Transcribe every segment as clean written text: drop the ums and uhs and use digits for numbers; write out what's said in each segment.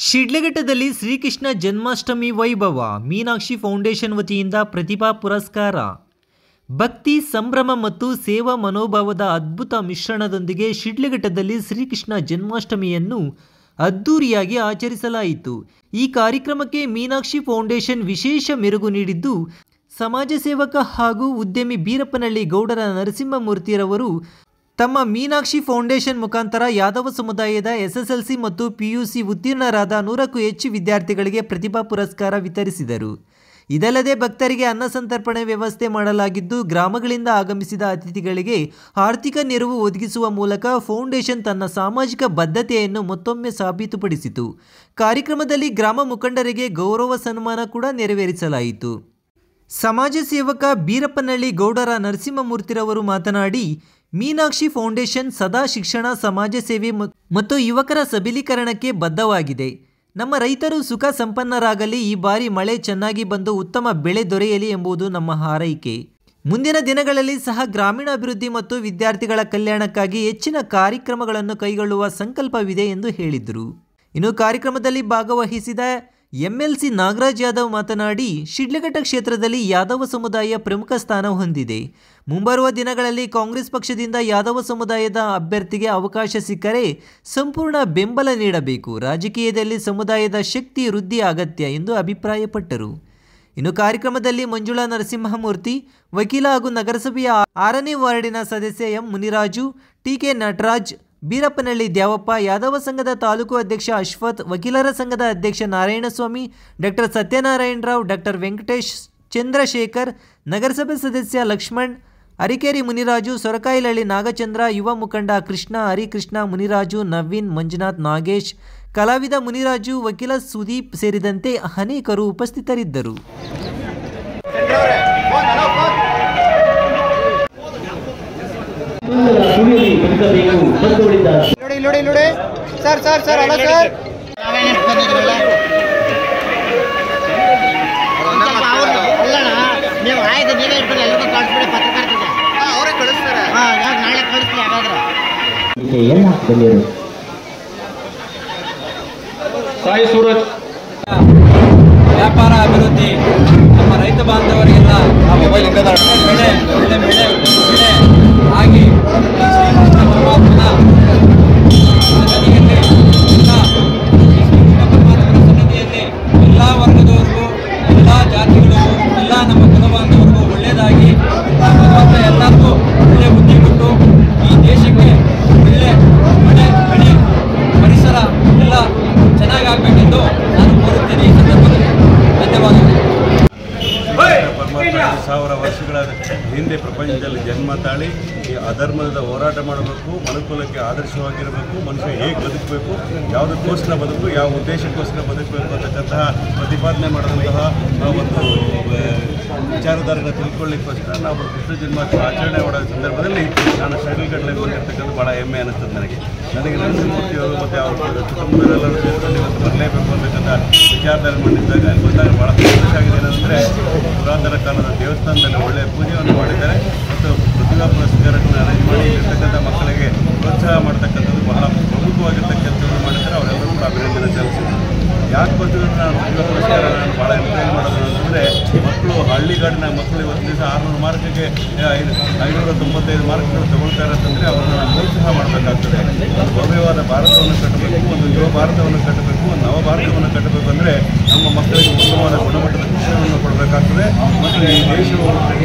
ಶಿಡ್ಲಘಟ್ಟದಲ್ಲಿ ಶ್ರೀಕೃಷ್ಣ ಜನ್ಮಾಷ್ಟಮಿ ವೈಭವ. ಮೀನಾಕ್ಷಿ ಫೌಂಡೇಶನ್ ವತಿಯಿಂದ ಪ್ರತಿಭಾ ಪುರಸ್ಕಾರ. ಭಕ್ತಿ, ಸಂಭ್ರಮ ಮತ್ತು ಸೇವಾ ಮನೋಭಾವದ ಅದ್ಭುತ ಮಿಶ್ರಣದೊಂದಿಗೆ ಶಿಡ್ಲಘಟ್ಟದಲ್ಲಿ ಶ್ರೀಕೃಷ್ಣ ಜನ್ಮಾಷ್ಟಮಿಯನ್ನು ಅದ್ದೂರಿಯಾಗಿ ಆಚರಿಸಲಾಯಿತು. ಈ ಕಾರ್ಯಕ್ರಮಕ್ಕೆ ಮೀನಾಕ್ಷಿ ಫೌಂಡೇಶನ್ ವಿಶೇಷ ಮೆರುಗು ನೀಡಿದ್ದು, ಸಮಾಜ ಸೇವಕ ಹಾಗೂ ಉದ್ಯಮಿ ಬೀರಪ್ಪನಹಳ್ಳಿ ಗೌಡರ ನರಸಿಂಹಮೂರ್ತಿರವರು ತಮ್ಮ ಮೀನಾಕ್ಷಿ ಫೌಂಡೇಶನ್ ಮುಖಾಂತರ ಯಾದವ ಸಮುದಾಯದ ಎಸ್ಎಸ್ಎಲ್ಸಿ ಮತ್ತು ಪಿಯುಸಿ ಉತ್ತೀರ್ಣರಾದ 100ಕ್ಕೂ ಹೆಚ್ಚು ವಿದ್ಯಾರ್ಥಿಗಳಿಗೆ ಪ್ರತಿಭಾ ಪುರಸ್ಕಾರ ವಿತರಿಸಿದರು. ಇದಲ್ಲದೆ ಭಕ್ತರಿಗೆ ಅನ್ನ ಸಂತರ್ಪಣೆ ವ್ಯವಸ್ಥೆ ಮಾಡಲಾಗಿದ್ದು, ಗ್ರಾಮಗಳಿಂದ ಆಗಮಿಸಿದ ಅತಿಥಿಗಳಿಗೆ ಆರ್ಥಿಕ ನೆರವು ಒದಗಿಸುವ ಮೂಲಕ ಫೌಂಡೇಶನ್ ತನ್ನ ಸಾಮಾಜಿಕ ಬದ್ಧತೆಯನ್ನು ಮತ್ತೊಮ್ಮೆ ಸಾಬೀತುಪಡಿಸಿತು. ಕಾರ್ಯಕ್ರಮದಲ್ಲಿ ಗ್ರಾಮ ಮುಖಂಡರಿಗೆ ಗೌರವ ಸನ್ಮಾನ ಕೂಡ ನೆರವೇರಿಸಲಾಯಿತು. ಸಮಾಜ ಸೇವಕ ಬೀರಪ್ಪನಹಳ್ಳಿ ಗೌಡರ ನರಸಿಂಹಮೂರ್ತಿರವರು ಮಾತನಾಡಿ, ಮೀನಾಕ್ಷಿ ಫೌಂಡೇಶನ್ ಸದಾ ಶಿಕ್ಷಣ, ಸಮಾಜ ಸೇವೆ ಮತ್ತು ಯುವಕರ ಸಬಲೀಕರಣಕ್ಕೆ ಬದ್ಧವಾಗಿದೆ. ನಮ್ಮ ರೈತರು ಸುಖ ಸಂಪನ್ನರಾಗಲಿ, ಈ ಬಾರಿ ಮಳೆ ಚೆನ್ನಾಗಿ ಬಂದು ಉತ್ತಮ ಬೆಳೆ ದೊರೆಯಲಿ ಎಂಬುದು ನಮ್ಮ ಹಾರೈಕೆ. ಮುಂದಿನ ದಿನಗಳಲ್ಲಿ ಸಹ ಗ್ರಾಮೀಣಾಭಿವೃದ್ಧಿ ಮತ್ತು ವಿದ್ಯಾರ್ಥಿಗಳ ಕಲ್ಯಾಣಕ್ಕಾಗಿ ಹೆಚ್ಚಿನ ಕಾರ್ಯಕ್ರಮಗಳನ್ನು ಕೈಗೊಳ್ಳುವ ಸಂಕಲ್ಪವಿದೆ ಎಂದು ಹೇಳಿದರು. ಇನ್ನು ಕಾರ್ಯಕ್ರಮದಲ್ಲಿ ಭಾಗವಹಿಸಿದ ಎಂಎಲ್ಸಿ ನಾಗರಾಜ್ ಯಾದವ್ ಮಾತನಾಡಿ, ಶಿಡ್ಲಘಟ್ಟ ಕ್ಷೇತ್ರದಲ್ಲಿ ಯಾದವ ಸಮುದಾಯ ಪ್ರಮುಖ ಸ್ಥಾನ ಹೊಂದಿದೆ. ಮುಂಬರುವ ದಿನಗಳಲ್ಲಿ ಕಾಂಗ್ರೆಸ್ ಪಕ್ಷದಿಂದ ಯಾದವ ಸಮುದಾಯದ ಅಭ್ಯರ್ಥಿಗೆ ಅವಕಾಶ ಸಿಕ್ಕರೆ ಸಂಪೂರ್ಣ ಬೆಂಬಲ ನೀಡಬೇಕು. ರಾಜಕೀಯದಲ್ಲಿ ಸಮುದಾಯದ ಶಕ್ತಿ ವೃದ್ಧಿ ಅಗತ್ಯ ಎಂದು ಅಭಿಪ್ರಾಯಪಟ್ಟರು. ಇನ್ನು ಕಾರ್ಯಕ್ರಮದಲ್ಲಿ ಮಂಜುಳಾ ನರಸಿಂಹಮೂರ್ತಿ, ವಕೀಲ ಹಾಗೂ ನಗರಸಭೆಯ 6ನೇ ವಾರ್ಡಿನ ಸದಸ್ಯ ಎಂ ಮುನಿರಾಜು, ಟಿಕೆ ನಟರಾಜ್, ಬೀರಪ್ಪನಹಳ್ಳಿ ದ್ಯಾವಪ್ಪ, ಯಾದವ ಸಂಘದ ತಾಲೂಕು ಅಧ್ಯಕ್ಷ ಅಶ್ವಥ್, ವಕೀಲರ ಸಂಘದ ಅಧ್ಯಕ್ಷ ನಾರಾಯಣಸ್ವಾಮಿ, ಡಾಕ್ಟರ್ ಸತ್ಯನಾರಾಯಣರಾವ್, ಡಾಕ್ಟರ್ ವೆಂಕಟೇಶ್, ಚಂದ್ರಶೇಖರ್, ನಗರಸಭೆ ಸದಸ್ಯ ಲಕ್ಷ್ಮಣ್, ಅರಿಕೇರಿ ಮುನಿರಾಜು, ಸೊರಕಾಯಿಲಹಳ್ಳಿ ನಾಗಚಂದ್ರ, ಯುವ ಮುಖಂಡ ಕೃಷ್ಣ, ಹರಿಕೃಷ್ಣ, ಮುನಿರಾಜು, ನವೀನ್, ಮಂಜುನಾಥ್, ನಾಗೇಶ್, ಕಲಾವಿದ ಮುನಿರಾಜು, ವಕೀಲ ಸುದೀಪ್ ಸೇರಿದಂತೆ ಅನೇಕರು ಉಪಸ್ಥಿತರಿದ್ದರು. ಸಾಯಿ ಸೂರಜ್ ವ್ಯಾಪಾರ ಅಭಿವೃದ್ಧಿ, ನಮ್ಮ ರೈತ ಬಾಂಧವರಿಗೆಲ್ಲ ಬೆಳೆ ಆಗಿ ಶ್ರೀಕೃಷ್ಣ ಪರಮಾತ್ಮನ ಸನ್ನಿಧಿಯಲ್ಲಿ ಎಲ್ಲ ವರ್ಗದವರಿಗೂ, ಎಲ್ಲ ಜಾತಿಗಳಿಗೂ, ಎಲ್ಲ ನಮ್ಮ ಕುಲಬಾಂಧವರಿಗೂ ಒಳ್ಳೆಯದಾಗಿ ಭಗವಂತ ಎಲ್ಲರಿಗೂ ಒಳ್ಳೆ ಬುದ್ಧಿ ಕೊಟ್ಟು ಈ ದೇಶಕ್ಕೆ ಒಳ್ಳೆ ಮಳೆ, ಬೆಳೆ, ಪರಿಸರ ಎಲ್ಲ ಚೆನ್ನಾಗಾಗಬೇಕೆಂದು ನಾನು ಕೋರುತ್ತೇನೆ. ಈ ಸಂದರ್ಭದಲ್ಲಿ ಧನ್ಯವಾದಗಳು. 1000 ವರ್ಷಗಳ ಹಿಂದೆ ಪ್ರಪಂಚದಲ್ಲಿ ಜನ್ಮ ತಾಳಿ ಈ ಅಧರ್ಮದ ಹೋರಾಟ ಮಾಡಬೇಕು, ಮನುಕುಲಕ್ಕೆ ಆದರ್ಶವಾಗಿರಬೇಕು, ಮನುಷ್ಯ ಹೇಗೆ ಬದುಕಬೇಕು, ಯಾವುದಕ್ಕೋಸ್ಕರ ಬದುಕು, ಯಾವ ಉದ್ದೇಶಕ್ಕೋಸ್ಕರ ಬದುಕಬೇಕು ಅಂತಕ್ಕಂತಹ ಪ್ರತಿಪಾದನೆ ಮಾಡಿದಂತಹ ಒಂದು ವಿಚಾರಧಾರೆಗಳನ್ನ ತಿಳ್ಕೊಳ್ಳಿಕ್ಕೋಸ್ಕರ ನಾವು ಕೃಷ್ಣ ಜನ್ಮಾಷ್ಟಮಿ ಆಚರಣೆ ಮಾಡೋ ಸಂದರ್ಭದಲ್ಲಿ ನಾನು ಶಿಡ್ಲಘಟ್ಟದಲ್ಲಿ ಬಂದಿರತಕ್ಕಂಥ ಭಾಳ ಹೆಮ್ಮೆ ಅನ್ನಿಸ್ತದೆ ನನಗೆ ನರಸಿಂಹಮೂರ್ತಿಯವರು ಮತ್ತು ಅವ್ರ ಕುಟುಂಬದವರೆಲ್ಲರೂ ಸೇರಿಕೊಂಡು ಇವತ್ತು ಬರಲೇಬೇಕು ಅಂತಕ್ಕಂಥ ವಿಚಾರಧಾರೆ ಮಾಡಿದ್ದಾಗ ಅಲ್ಲಿ ಬಂದಾಗ ಭಾಳ ಸಂತೋಷ ಆಗಿದೆ. ಏನಂದರೆ ಪುರಾತನ ಕಾಲದ ದೇವಸ್ಥಾನದಲ್ಲಿ ಒಳ್ಳೆಯ ಪೂಜೆಯನ್ನು ಮಾಡಿದ್ದಾರೆ ಮತ್ತು ಪ್ರತಿಭಾ ಪುರಸ್ಕಾರಗಳನ್ನು ಅರೇಂಜ್ ಮಾಡಿ ಇರ್ತಕ್ಕಂಥ ಮಕ್ಕಳಿಗೆ ಪ್ರೋತ್ಸಾಹ ಮಾಡ್ತಕ್ಕಂಥದ್ದು ಬಹಳ ಪ್ರಮುಖವಾಗಿರ್ತಕ್ಕ ಕೆಲಸವನ್ನು ಮಾಡಿದ್ದಾರೆ. ಅವರೆಲ್ಲರೂ ಕೂಡ ಅಭಿನಂದನೆ ಸಲ್ಲಿಸಿದ್ದಾರೆ. ಯಾಕೆ ಬಂದರೂ ನಾನು ಪ್ರತಿಭಾ ಪುರಸ್ಕಾರ ನಾನು ಭಾಳ ಎಂಕರೇಜ್ ಮಾಡೋದು ಅಂತಂದರೆ, ಮಕ್ಕಳು ಹಳ್ಳಿಗಾಡಿನ ಮಕ್ಕಳು ಇವತ್ತು ದಿವಸ 600 ಮಾರ್ಕ್ಗೆ 595 ಮಾರ್ಕ್ಗಳು ತಗೊಳ್ತಾರೆ ಅಂತಂದರೆ ಅವರನ್ನು ನಾವು ಪ್ರೋತ್ಸಾಹ ಮಾಡಬೇಕಾಗ್ತದೆ. ಒಂದು ಭವ್ಯವಾದ ಭಾರತವನ್ನು ಕಟ್ಟಬೇಕು, ಒಂದು ಯುವ ಭಾರತವನ್ನು ಕಟ್ಟಬೇಕು, ಒಂದು ನವ ಭಾರತವನ್ನು ಕಟ್ಟಬೇಕು ಅಂದರೆ ನಮ್ಮ ಮಕ್ಕಳಿಗೆ ಉತ್ತಮವಾದ ಗುಣಮಟ್ಟದ ಶಿಕ್ಷಣವನ್ನು ಕೊಡಬೇಕಾಗ್ತದೆ ಮತ್ತು ಈ ದೇಶವು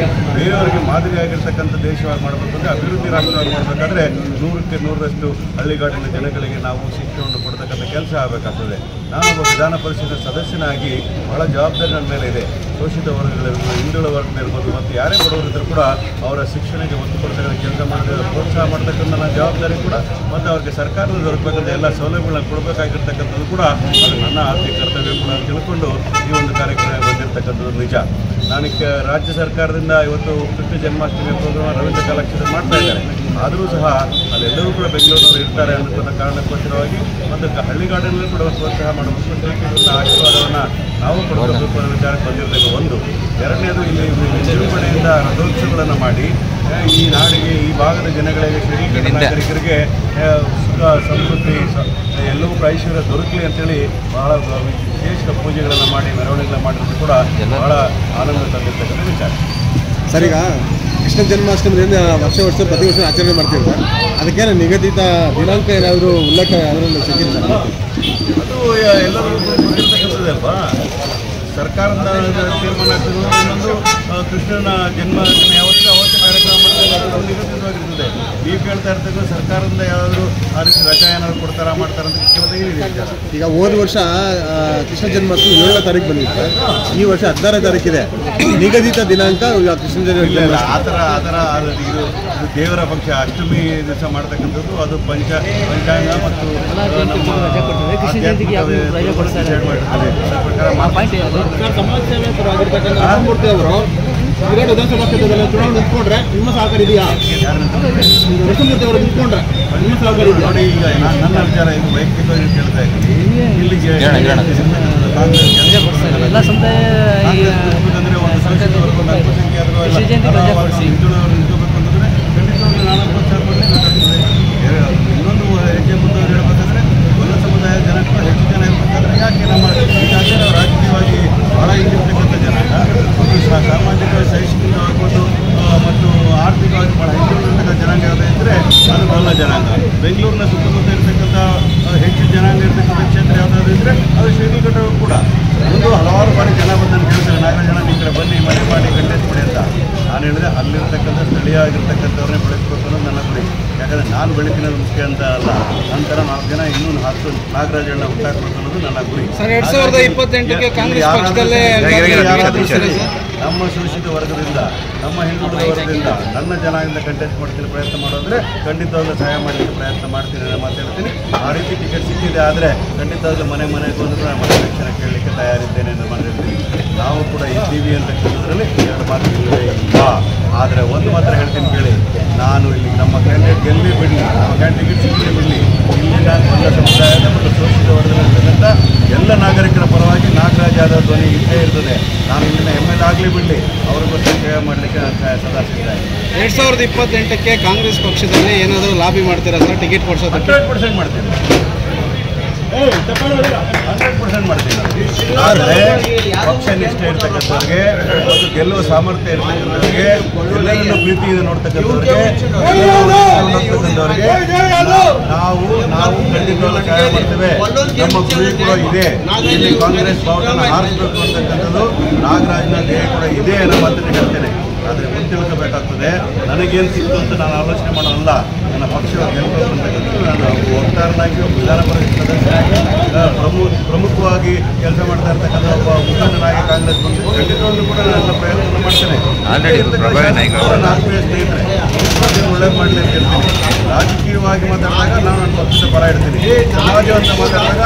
ಬೇರೆಯವರಿಗೆ ಮಾದರಿಯಾಗಿರ್ತಕ್ಕಂಥ ದೇಶವಾಗಿ ಮಾಡಬೇಕು ಅಂದರೆ, ಅಭಿವೃದ್ಧಿ ರಾಷ್ಟ್ರವಾಗಿ ಮಾಡಬೇಕಾದ್ರೆ 100ಕ್ಕೆ 100ರಷ್ಟು ಹಳ್ಳಿಗಾಡಿನ ಜನಗಳಿಗೆ ನಾವು ಶಿಕ್ಷಣವನ್ನು ಕೊಡ್ತಕ್ಕಂಥ ಕೆಲಸ ಆಗಬೇಕಾಗ್ತದೆ. ನಾನೊಬ್ಬ ವಿಧಾನ ಪರಿಷತ್ ಸದಸ್ಯನಾಗಿ ಬಹಳ ಜವಾಬ್ದಾರಿ ನನ್ನ ಮೇಲೆ ಇದೆ. ಶೋಷಿತ ವರ್ಗಗಳಿರ್ಬೋದು, ಹಿಂದುಳಿದ ವರ್ಗಗಳಿರ್ಬೋದು ಮತ್ತು ಯಾರೇ ಬಡವರಿದ್ದರೂ ಕೂಡ ಅವರ ಶಿಕ್ಷಣಕ್ಕೆ ಒತ್ತು ಕೊಡ್ತಕ್ಕಂಥ ಕೆಲಸ ಮಾಡಿದ್ರೆ ಪ್ರೋತ್ಸಾಹ ಮಾಡ್ತಕ್ಕಂಥ ನನ್ನ ಜವಾಬ್ದಾರಿ ಕೂಡ ಮತ್ತು ಅವ್ರಿಗೆ ಸರ್ಕಾರದಿಂದ ದೊರಕಬೇಕಂತ ಎಲ್ಲ ಸೌಲಭ್ಯಗಳನ್ನ ಕೊಡಬೇಕಾಗಿರ್ತಕ್ಕಂಥದ್ದು ಕೂಡ ಅದು ನನ್ನ ಆರ್ಥಿಕ ಕರ್ತವ್ಯ ಕೂಡ ತಿಳ್ಕೊಂಡು ಈ ಒಂದು ಕಾರ್ಯಕ್ರಮ ಬಂದಿರತಕ್ಕಂಥದ್ದು ನಿಜ. ನಾನು ರಾಜ್ಯ ಸರ್ಕಾರದಿಂದ ಇವತ್ತು ಕೃಷ್ಣ ಜನ್ಮಾಷ್ಟಮಿ ಪ್ರೋಗ್ರಾಮ್ ರವೀಂದ್ರ ಕಲಾಕ್ಷೇತ್ರ ಮಾಡ್ತಾ ಇದ್ದಾರೆ. ಆದರೂ ಸಹ ಅಲ್ಲೆಲ್ಲರೂ ಕೂಡ ಬೆಂಗಳೂರಿನಲ್ಲಿ ಇರ್ತಾರೆ ಅನ್ನೋ ಕಾರಣಕ್ಕೋಸ್ಕರವಾಗಿ ಒಂದು ಹಳ್ಳಿಗಾಡಿನಲ್ಲೂ ಕೂಡ ಪ್ರೋತ್ಸಾಹ ಮಾಡಬೇಕು, ಶ್ರೀಕೃಷ್ಣನ ಆಶೀರ್ವಾದವನ್ನು ನಾವು ಕೊಡಬೇಕು ಅನ್ನೋ ವಿಚಾರಕ್ಕೆ ಬಂದಿರಬೇಕು. ಒಂದು ಎರಡನೇದು, ಇಲ್ಲಿ ನಿರೂಪಣೆಯಿಂದ ರಥೋತ್ಸವಗಳನ್ನು ಮಾಡಿ ಈ ನಾಡಿಗೆ, ಈ ಭಾಗದ ಜನಗಳಿಗೆ, ಶ್ರೀಕೃಷ್ಣ ನಾಗರಿಕರಿಗೆ ಸುಖ ಸಮೃದ್ಧಿ ಎಲ್ಲವೂ ಐಶ್ವರ್ಯ ದೊರಕಲಿ ಅಂತೇಳಿ ಬಹಳ ವಿಶೇಷ ಪೂಜೆಗಳನ್ನು ಮಾಡಿ ಮೆರವಣಿಗೆಗಳನ್ನು ಮಾಡಿದ್ರು ಕೂಡ ಬಹಳ ಆನಂದ ತಂದಿರ್ತಕ್ಕಂಥ ವಿಚಾರ. ಸರ್, ಈಗ ಕೃಷ್ಣ ಜನ್ಮಾಷ್ಟಮಿಯಿಂದ ವರ್ಷ ಪ್ರತಿ ವರ್ಷ ಆಚರಣೆ ಮಾಡ್ತೀವಿ ಸರ್, ಅದಕ್ಕೇನು ನಿಗದಿತ ದಿನಾಂಕ ಏನಾದರೂ ಉಲ್ಲೇಖ ಅದರಲ್ಲಿ ಸಿಕ್ಕಿದೆ ಸರ್? ಅದು ಎಲ್ಲರೂ ಗೊತ್ತಿರ್ತಕ್ಕಂಥದ್ದೇ ಅಲ್ವಾ, ಸರ್ಕಾರದ ತೀರ್ಮಾನ ಆಗ್ತದೆ. ಇನ್ನೊಂದು ಕೃಷ್ಣನ ಜನ್ಮಾಷ್ಟಮಿ ಯಾವತ್ತೂ ಅವತ್ತು ಕಾರ್ಯಕ್ರಮ ಮಾಡ್ತಾರೆ, ಅದು ನಿಗದಿತವಾಗಿರ್ತದೆ. ನೀವು ಕೇಳ್ತಾ ಇರ್ತಕ್ಕಂಥ ಸರ್ಕಾರದಿಂದ ಯಾವುದಾದ್ರು ಆ ರೀತಿ ರಜಾ ಏನಾದ್ರು ಕೊಡ್ತಾರಾ ಮಾಡ್ತಾರೆ ಅಂತ ಕೇಳಿದಾಗ ಏನಿದೆ. ಈಗ ಹೋದ ವರ್ಷ ಕೃಷ್ಣ ಜನ್ಮಾಷ್ಟಮಿ 7ನೇ ತಾರೀಕು ಬಂದಿದೆ ಸರ್, ಈ ವರ್ಷ 16ನೇ ತಾರೀಕಿದೆ. ನಿಗದಿತ ದಿನಾಂಕ ಕೃಷ್ಣ ಜನ್ಮ ಆ ಥರ ಇದು ದೇವರ ಪಕ್ಷ ಅಷ್ಟಮಿ ದಿವಸ ಮಾಡ್ತಕ್ಕಂಥದ್ದು, ಅದು ಪಂಚಾಂಗ ಮತ್ತು ನಮ್ಮ ಸಮಾಜ ಸೇವಕರಾಗಿರ್ತಕ್ಕಂಥ ರಾಮಮೂರ್ತಿ ಅವರು ವಿರಾಟ್ ವಿಧಾನಸಭಾ ಕ್ಷೇತ್ರದಲ್ಲಿ ಚುನಾವಣೆ ನಿಂತ್ಕೊಂಡ್ರೆ ನಿಮ್ಮ ಸಹಕಾರ ಇದೆಯಾ? ಕೃಷ್ಣಮೂರ್ತಿ ಅವರು ನಿಂತ್ಕೊಂಡ್ರೆ ನಿಮ್ಮ ಸಹಕಾರ ಇದೆಯಾ? ನೋಡಿ, ಈಗ ನನ್ನ ವಿಚಾರ ಇದು ವೈಯಕ್ತಿಕವಾಗಿ ಕೇಳ್ತಾ ಇದ್ದೀನಿ. ಇಲ್ಲಿಗೆ ಕಾಂಗ್ರೆಸ್ ಎಲ್ಲ ಸಮುದಾಯ ಅಂದರೆ ಒಂದು ಸಂಸದವರೆಗೂ ಅಲ್ಪಸಂಖ್ಯಾತರು ಹಿಂದುಳಿದವರು ನಿಂತ್ಕೋಬೇಕು ಅಂತಂದರೆ ಖಂಡಿತವಾಗ್ಲೂ ನಾನು ಪ್ರೋತ್ಸಾಹ ಕೊಡಲೇಬೇಕಾಗ್ತದೆ. ಇನ್ನೊಂದು ಹೆಜ್ಜೆ ಮುಂದೆ ಹೇಳಬೇಕಂದ್ರೆ ಎಲ್ಲ ಸಮುದಾಯದ ಜನ ಕೂಡ ಹೆಚ್ಚು ಜನ ಇರಬೇಕಾದ್ರೆ ಯಾಕೆ ನಮ್ಮ ಈಗಾಗಲೇ ನಾವು ರಾಜಕೀಯವಾಗಿ ಬಹಳ ಹಿಂದಿರ್ತಕ್ಕಂಥ ಜನಾಂಗ, ಒಂದು ಸಾಮಾಜಿಕ ಶೈಕ್ಷಣಿಕವಾಗಿ ಮತ್ತು ಆರ್ಥಿಕವಾಗಿ ಬಹಳ ಹಿಂದುಳಿದಿರ್ತಕ್ಕಂಥ ಜನಾಂಗ ಯಾವುದೇ ಇದ್ದರೆ ಅದು ಬಲ್ಲ ಜನಾಂಗ. ಬೆಂಗಳೂರಿನ ಸುತ್ತಮುತ್ತ ಇರತಕ್ಕಂಥ ಹೆಚ್ಚು ಜನಾಂಗ ಇರತಕ್ಕಂಥ ಕ್ಷೇತ್ರ ಯಾವುದಾದ್ರು ಇದ್ದರೆ ಅದು ಶ್ರೀನಿಕಟರು ಕೂಡ ಒಂದು ಹಲವಾರು ಬಾರಿ ಜನ ಬಂದನ್ನು ಕೇಳ್ತಾರೆ, ನಾಲ್ಕು ಜನ ನಿಮ್ಮ ಕಡೆ ಬನ್ನಿ ಮನೆ ಮಾಡಿ ಕಂಟೆಸ್ಟ್ ಮಾಡಿ ಅಂತ. ನಾನು ಹೇಳಿದೆ ಅಲ್ಲಿರ್ತಕ್ಕಂಥ ಸ್ಥಳೀಯ ಆಗಿರ್ತಕ್ಕಂಥವ್ರನ್ನೇ ಬೆಳೆಸಬೇಕು ಅನ್ನೋದು ನನ್ನ ಗುರಿ. ಯಾಕಂದರೆ ನಾನು ಬೆಳಕಿನದು ಮುಖ್ಯ ಅಂತ ಅಲ್ಲ, ನಂತರ 4 ಜನ ಇನ್ನೂ 10 ನಾಗರಾಜಗಳನ್ನ ಹುಟ್ಟಾಕಬೇಕು ಅನ್ನೋದು ನನ್ನ ಗುರಿ. 2028ಕ್ಕೆ ಕಾಂಗ್ರೆಸ್ ಪಕ್ಷದಲ್ಲೇ ನಮ್ಮ ಶೋಷಿತ ವರ್ಗದಿಂದ, ನಮ್ಮ ಹಿಂದುಳಿದ ವರ್ಗದಿಂದ, ನನ್ನ ಜನಾಂಗದಿಂದ ಕಂಟೆಸ್ಟ್ ಮಾಡ್ತೀನಿ ಪ್ರಯತ್ನ ಮಾಡೋದ್ರೆ ಖಂಡಿತವಾಗ್ಲೂ ಸಹಾಯ ಮಾಡಲಿಕ್ಕೆ ಪ್ರಯತ್ನ ಮಾಡ್ತೀನಿ ಅಂತ ಮಾತಾಡ್ತೀನಿ. ಆ ರೀತಿ ಟಿಕೆಟ್ ಸಿಕ್ಕಿದೆ ಆದರೆ ಖಂಡಿತವಾಗ್ಲೂ ಮನೆಗೆ ಬಂದರೂ ನಾನು ಮನೆ ಶಿಕ್ಷಣ ಕೇಳಲಿಕ್ಕೆ ತಯಾರಿದ್ದೇನೆ ಅಂತ ಮಾತಾಡ್ತೀನಿ. ನಾವು ಕೂಡ ಇದ್ದೀವಿ ಅಂತ ಕೇಳೋದ್ರಲ್ಲಿ 2 ಮಾತು ಇಲ್ಲವೇ ಇಲ್ಲ. ಆದರೆ ಒಂದು ಮಾತ್ರ ಹೇಳ್ತೀನಿ ಕೇಳಿ, ನಾನು ಇಲ್ಲಿ ನಮ್ಮ ಕ್ಯಾಂಡಿಡೇಟ್ ಗೆಲ್ಲಿ ಬಿಡಲಿ, ನಮ್ಮ ಕ್ಯಾಂಡಿಡೇಟ್ ಸಿಕ್ಕೇ ಬಿಡಲಿ, ಇಲ್ಲಿನ ಎಲ್ಲ ಸಮುದಾಯದ ಮತ್ತು ಶೋಷಿತ ವರ್ಗದಲ್ಲಿರ್ತಕ್ಕಂಥ ಎಲ್ಲ ನಾಗರಿಕರ ಪರವಾಗಿ ನಾಗರಾಜ್ ಯಾದವ್ ಧ್ವನಿ ಇದ್ದೇ ಇರ್ತದೆ. ನಾನು ಇಲ್ಲಿನ MLA ಆಗಲಿ ಬಿಡಲಿ, ಅವ್ರಿಗೋಸ್ಕರ ಸೇವೆ ಮಾಡಲಿಕ್ಕೆ ನಾನು ಸದಾ ಸಿದ್ಧ. 2028ಕ್ಕೆ ಕಾಂಗ್ರೆಸ್ ಪಕ್ಷದಲ್ಲಿ ಏನಾದರೂ ಲಾಬಿ ಮಾಡ್ತೀರಾ ಸರ್? ಟಿಕೆಟ್ ಕೊಡಿಸೋದು 100% ಮಾಡ್ತೀನಿ, 100% ಮಾಡ್ತೀನಿ. ಆದರೆ ಪಕ್ಷ ನಿಷ್ಠೆ ಇರ್ತಕ್ಕಂಥವ್ರಿಗೆ ಮತ್ತು ಗೆಲ್ಲುವ ಸಾಮರ್ಥ್ಯ ಇರ್ತಕ್ಕಂಥವ್ರಿಗೆ, ಎಲ್ಲರನ್ನು ಪ್ರೀತಿಯಿಂದ ನೋಡ್ತಕ್ಕಂಥವ್ರಿಗೆ ನಾವು ಖಂಡಿತವಾಗ್ಲೂ ಸಹಾಯ ಮಾಡ್ತೇವೆ. ನಮ್ಮ ಗುರಿ ಕೂಡ ಇದೆ, ಇಲ್ಲಿ ಕಾಂಗ್ರೆಸ್ ಬಾವುಟನ ಹಾರಿಸಬೇಕು ಅಂತಕ್ಕಂಥದ್ದು ನಾಗರಾಜ್ನ ಧ್ಯೇಯ ಕೂಡ ಇದೆ ಅನ್ನೋ ಮಾತನ್ನು ಹೇಳ್ತೇನೆ. ಆದರೆ ತಿಳ್ಕೋಬೇಕಾಗ್ತದೆ, ನನಗೇನು ಸಿಕ್ತು ಅಂತ ನಾನು ಆಲೋಚನೆ ಮಾಡೋಲ್ಲ. ನನ್ನ ಪಕ್ಷ ಗೆಲ್ಲಬೇಕು ಅಂತಕ್ಕಂಥದ್ದು ನಾನು ವಕ್ತಾರನಾಗಿ, ವಿಧಾನ ಪರಿಷತ್ ಸದಸ್ಯನಾಗಿ, ಪ್ರಮುಖವಾಗಿ ಕೆಲಸ ಮಾಡ್ತಾ ಇರ್ತಕ್ಕಂಥ ಒಬ್ಬ ಮುಖಂಡನಾಗಿ ಕಾಂಗ್ರೆಸ್ ಬಂದು ಖಂಡಿತವಾಗ್ಲೂ ಕೂಡ ನನ್ನ ಪ್ರಯತ್ನ ಮಾಡ್ತೇನೆ. ಆತ್ಮೀಯ ಸ್ನೇಹಿತರೆ, ಒಳ್ಳೇದು ಮಾಡಲಿ ಅಂತ ಹೇಳ್ತೀನಿ. ರಾಜಕೀಯವಾಗಿ ಮಾತಾಡಿದಾಗ ನಾನು ನನ್ನ ಪಕ್ಷದ ಪರ ಇಡ್ತೀನಿ. ಸಮಾಜ ಅಂತ ಮಾತಾಡಿದಾಗ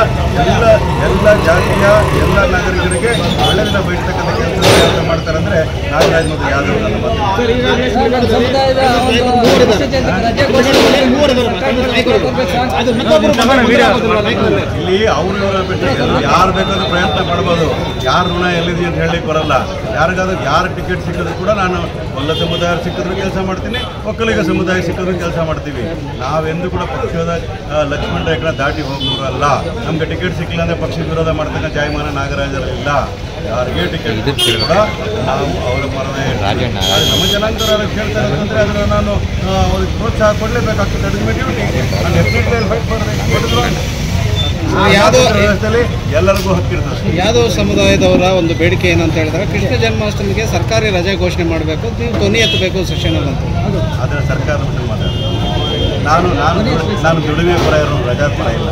ಎಲ್ಲ ಜಾತಿಯ ಎಲ್ಲ ನಾಗರಿಕರಿಗೆ ಒಳ್ಳೆಯದನ್ನ ಬಯಸ್ತಕ್ಕಂಥ ಕೆಲಸ ಮಾಡ್ತಾರೆ ಅಂದರೆ ನಾಗರಾಜ್ ಮತ್ತು ಯಾದವ್ ನನ್ನ ಮಾತು. ಇಲ್ಲಿ ಅವರು ಬಿಟ್ಟು ಯಾರು ಬೇಕಾದ್ರೂ ಪ್ರಯತ್ನ ಪಡ್ಬೋದು, ಯಾರು ಋಣ ಎಲ್ಲಿದೆ ಅಂತ ಹೇಳಲಿಕ್ಕೆ ಬರಲ್ಲ. ಯಾರಿಗಾದ್ರೂ ಯಾರು ಟಿಕೆಟ್ ಸಿಕ್ಕಿದ್ರು ಕೂಡ ನಾನು ಎಲ್ಲ ಸಮುದಾಯ ಸಿಕ್ಕಿದ್ರು ಕೆಲಸ ಮಾಡ್ತೀನಿ, ಒಕ್ಕಲಿಗ ಸಮುದಾಯ ಸಿಕ್ಕಿದ್ರು ಕೆಲಸ ಮಾಡ್ತೀವಿ. ನಾವೆಂದು ಕೂಡ ಪಕ್ಷದ ಲಕ್ಷ್ಮಣ ರೇಖೆನ ದಾಟಿ ಹೋಗೋರಲ್ಲ. ನಮ್ಗೆ ಟಿಕೆಟ್ ಸಿಕ್ಕಿಲ್ಲ ಅಂದರೆ ಪಕ್ಷದ ವಿರೋಧ ಮಾಡ್ತಕ್ಕಂಥ ಜಾಯಮಾನ ನಾಗರಾಜರಿಲ್ಲ. ಯಾರಿಗೆ ಟಿಕೆಟ್ ಕೂಡ ನಾವು ಅವರ ಪರವೇ. ನಮ್ಮ ಜನಾಂಗದವರು ಕೇಳ್ತಾ ಇರೋದಂದ್ರೆ ಅದನ್ನು ನಾನು ಅವ್ರಿಗೆ ಪ್ರೋತ್ಸಾಹ ಕೊಡಲೇಬೇಕಾಗ್ತದೆ. ಅದು ಡ್ಯೂಟಿ. ನಾನು ಡೆಫಿನೆಟ್ಲಿ ಫೈಟ್ ಮಾಡಬೇಕು. ವ್ಯವಸ್ಥೆಯಲ್ಲಿ ಎಲ್ಲರಿಗೂ ಹಕ್ಕಿರ್ತದೆ. ಯಾದವ್ ಸಮುದಾಯದವರ ಒಂದು ಬೇಡಿಕೆ ಏನಂತ ಹೇಳಿದ್ರೆ, ಕೃಷ್ಣ ಜನ್ಮಾಷ್ಟಮಿಗೆ ಸರ್ಕಾರಿ ರಜೆ ಘೋಷಣೆ ಮಾಡಬೇಕು, ನೀವು ಧ್ವನಿ ಎತ್ತಬೇಕು ಸೆಷನಲ್ಲಿ ಅಂತ. ಆದರೆ ಸರ್ಕಾರದ ಬಗ್ಗೆ ಮಾತಾಡೋದು ನಾನು ದುಡಿಮೆ ಪರ ಇರೋ ರಜಾ ಪರ ಇಲ್ಲ.